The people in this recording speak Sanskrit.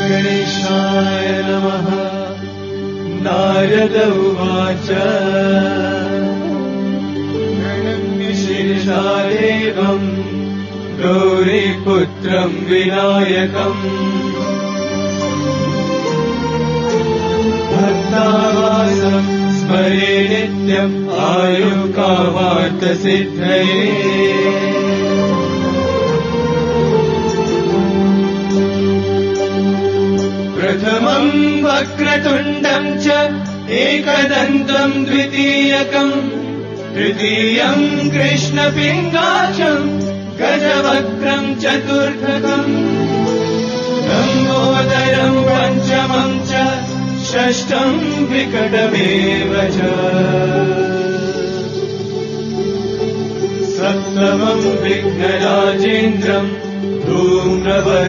गणेशाय नमः। नारद उवाच प्रणम्य शिरसा देवम् गौरीपुत्रम् विनायकम् भक्तावासम् स्मरे नित्यम् आयुकामार्थसिद्धये। प्रथमम् वक्रतुण्डम् च एकदन्तम् द्वितीयकम् तृतीयम् कृष्णपिङ्गाक्षम् गजवक्त्रम् चतुर्थकम् लम्बोदरम् पञ्चमम् च षष्ठम् विकटमेव च सप्तमम् विघ्नराजेन्द्रम् धूम्रवर्णम्